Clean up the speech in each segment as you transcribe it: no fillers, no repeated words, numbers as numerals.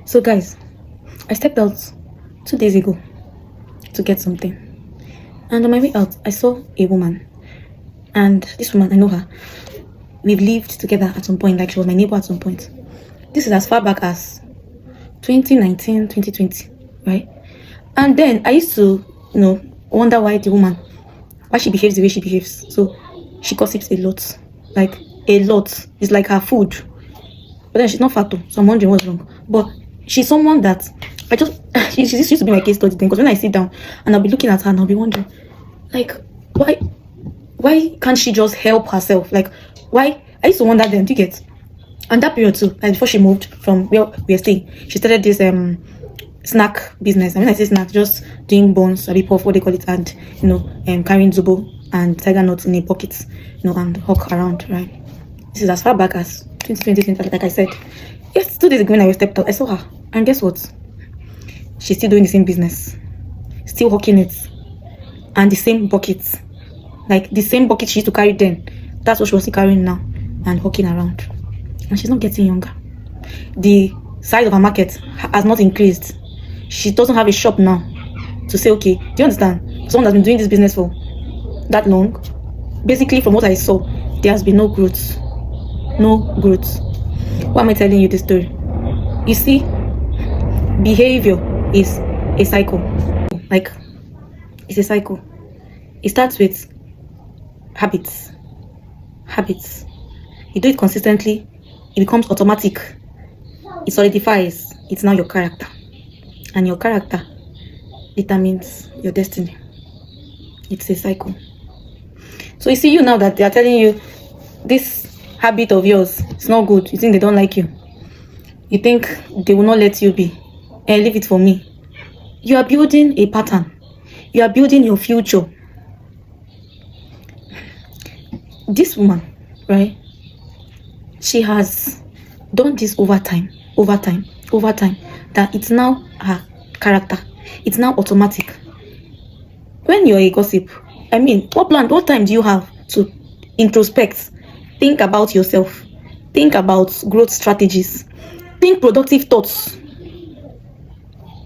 So guys, I stepped out 2 days ago to get something, and on my way out I saw a woman, and this woman, I know her. We've lived together at some point, like she was my neighbor at some point. This is as far back as 2019, 2020, right? And then I used to, wonder why she behaves the way she behaves. So she gossips a lot, like a lot. It's like her food. But then she's not fat though, so I'm wondering what's wrong. But she's someone that I just she used to be my case study thing, because when I sit down and I'll be looking at her and I'll be wondering, like, why can't she just help herself? Like, why? I used to wonder then, do you get? And that period too, like before she moved from where we are staying, she started this snack business. I mean, I say snack, just doing buns, a puff, what they call it, and carrying zobo and tiger nuts in a pocket, and hawk around, right? This is as far back as 2020, like I said. Yes, 2 days ago when I stepped out, I saw her, and guess what? She's still doing the same business, still hawking it, and the same buckets, like the same bucket she used to carry then. That's what she was still carrying now and hawking around. And she's not getting younger. The size of her market has not increased. She doesn't have a shop now to say, okay, do you understand? Someone that's been doing this business for that long, basically from what I saw, there has been no growth. No growth. Why am I telling you this story? You see, behavior is a cycle. Like, it's a cycle. It starts with habits. Habits. You do it consistently, it becomes automatic. It solidifies. It's now your character. And your character determines your destiny. It's a cycle. So you see, you now that they are telling you this habit of yours is not good. You think they don't like you. You think they will not let you be. And leave it for me. You are building a pattern. You are building your future. This woman, right? She has done this over time, that it's now her character. It's now automatic. When you're a gossip, I mean, what time do you have to introspect, think about yourself, think about growth strategies, think productive thoughts?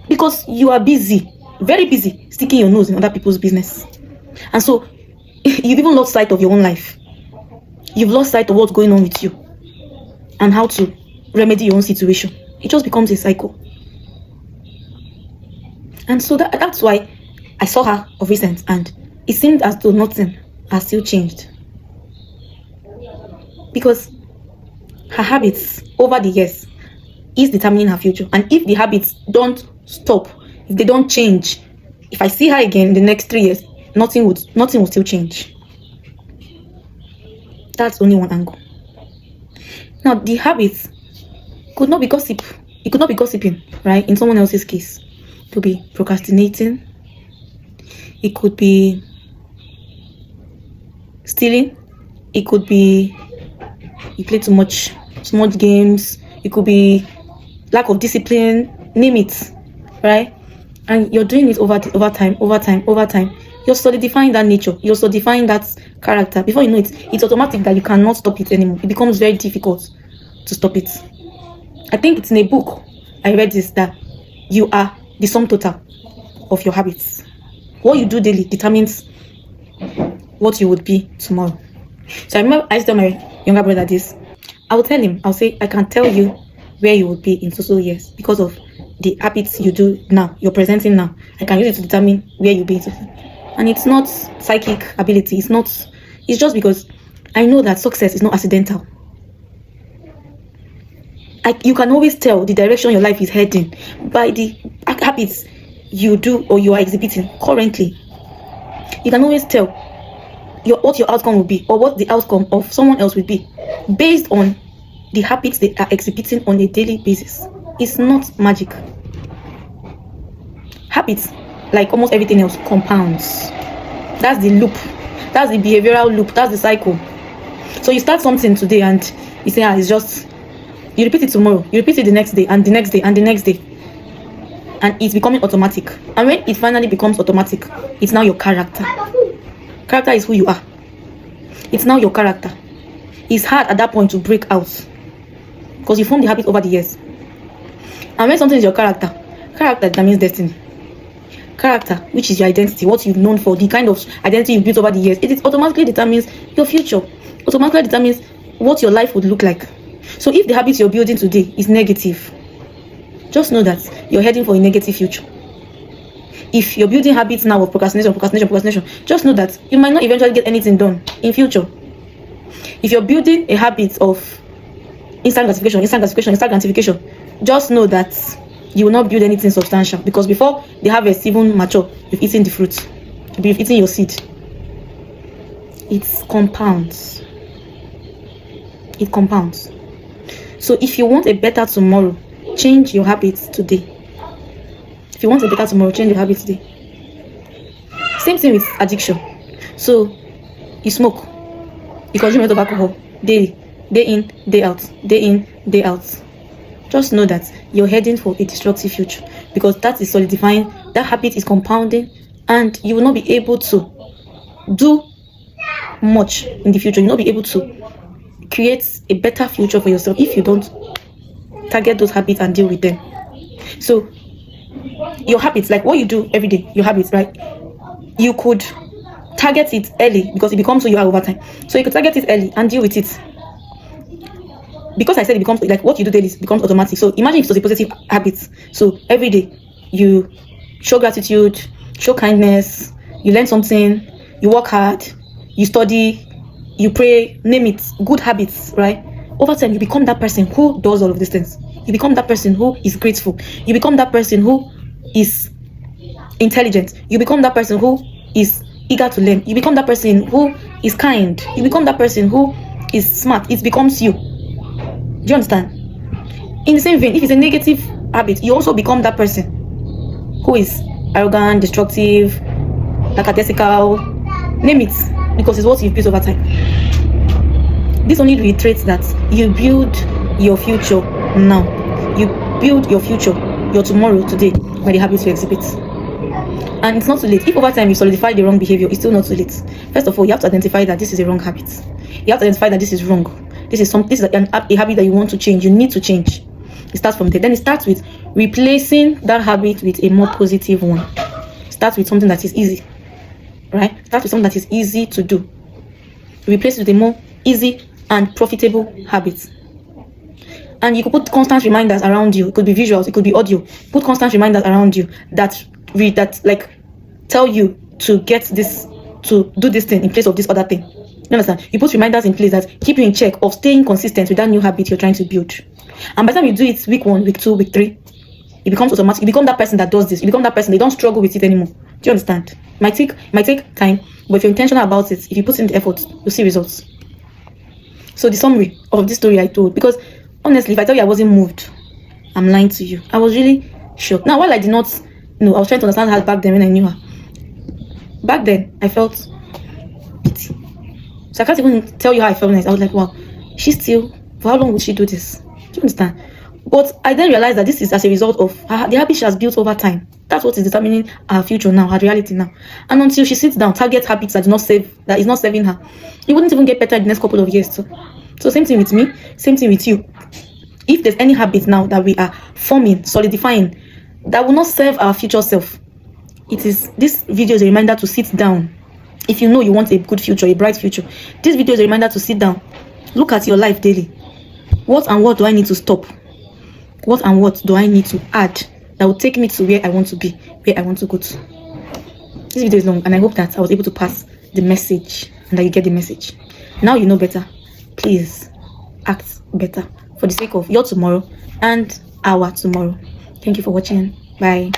Because you are busy, very busy, sticking your nose in other people's business. And so, you've even lost sight of your own life. You've lost sight of what's going on with you and how to remedy your own situation. It just becomes a cycle. And so that's why I saw her of recent, and it seemed as though nothing has still changed. Because her habits over the years is determining her future. And if the habits don't stop, if they don't change, if I see her again in the next 3 years, nothing will still change. That's only one angle. Now, the habits could not be gossip. It could not be gossiping, right? In someone else's case, it could be procrastinating. It could be stealing. It could be you play too much games. It could be lack of discipline. Name it, right? And you're doing it over time. You're solidifying that nature. You're solidifying that character. Before you know it, it's automatic that you cannot stop it anymore. It becomes very difficult to stop it. I think it's in a book I read this, that you are the sum total of your habits. What you do daily determines what you would be tomorrow. So I remember I used to tell my younger brother this. I will tell him, I'll say, I can tell you where you would be in so years because of the habits you do now, you're presenting now. I can use it to determine where you'll be. And it's not psychic ability. It's just because I know that success is not accidental. You can always tell the direction your life is heading by the habits you do or you are exhibiting currently. You can always tell what your outcome will be or what the outcome of someone else will be based on the habits they are exhibiting on a daily basis. It's not magic. Habits, like almost everything else, compounds. That's the loop. That's the behavioral loop. That's the cycle. So you start something today and you say, it's just, you repeat it tomorrow, you repeat it the next day and the next day and the next day. And it's becoming automatic. And when it finally becomes automatic, it's now your character. Character is who you are. It's now your character. It's hard at that point to break out because you form the habit over the years. And when something is your character, character determines destiny. Character, which is your identity, what you've known for, the kind of identity you've built over the years, it automatically determines your future. Automatically determines what your life would look like. So if the habits you're building today is negative, just know that you're heading for a negative future. If you're building habits now of procrastination, just know that you might not eventually get anything done in future. If you're building a habit of instant gratification, just know that you will not build anything substantial, because before the harvest even mature, you've eaten the fruit, you've eaten your seed. It compounds. So if you want a better tomorrow, change your habits today. If you want a better tomorrow, change your habits today. Same thing with addiction. So you smoke, you consume a lot of alcohol daily, day in, day out. Just know that you're heading for a destructive future, because that is solidifying, that habit is compounding, and you will not be able to do much in the future. You'll not be able to create a better future for yourself if you don't target those habits and deal with them. So your habits, like what you do every day, your habits, right? You could target it early, because it becomes who you are over time. So you could target it early and deal with it. Because I said it becomes like what you do daily becomes automatic. So imagine if it was a positive habit. So every day you show gratitude, show kindness, you learn something, you work hard, you study, you pray, name it, good habits, right? Over time you become that person who does all of these things. You become that person who is grateful. You become that person who is intelligent. You become that person who is eager to learn. You become that person who is kind. You become that person who is smart. It becomes you. Do you understand? In the same vein, if it's a negative habit, you also become that person who is arrogant, destructive, lackadaisical, name it, because it's what you've built over time. This only reiterates that you build your future now. You build your future, your tomorrow today, by the habits you exhibit. And it's not too late. If over time you solidify the wrong behavior, it's still not too late. First of all, you have to identify that this is a wrong habit. You have to identify that this is wrong. This is a habit that you want to change. You need to change. It starts from there. Then it starts with replacing that habit with a more positive one. Start with something that is easy, right? Start with something that is easy to do. Replace it with a more easy and profitable habit. And you could put constant reminders around you. It could be visuals, it could be audio. Put constant reminders around you that like tell you to get this, to do this thing in place of this other thing. You understand? You put reminders in place that keep you in check of staying consistent with that new habit you're trying to build. And by the time you do it week 1, week 2, week 3, it becomes automatic. You become that person that does this. You become that person. They don't struggle with it anymore. Do you understand? It might take time, but if you're intentional about it, if you put in the effort, you'll see results. So the summary of this story I told, because honestly, if I tell you I wasn't moved, I'm lying to you. I was really shocked. Now, while I did not know, I was trying to understand her back then when I knew her. Back then, I felt pity. So I can't even tell you how I felt next. I was like, wow, for how long would she do this? Do you understand? But I then realized that this is as a result of the habit she has built over time. That's what is determining her future now, her reality now. And until she sits down, target habits that is not serving her, it wouldn't even get better in the next couple of years. So same thing with me, same thing with you. If there's any habit now that we are forming, solidifying, that will not serve our future self, this video is a reminder to sit down. If you know you want a good future, a bright future, this video is a reminder to sit down, look at your life daily. What do I need to stop? What do I need to add that will take me to where I want to be, where I want to go to? This video is long, and I hope that I was able to pass the message and that you get the message. Now you know better. Please act better for the sake of your tomorrow and our tomorrow. Thank you for watching. Bye.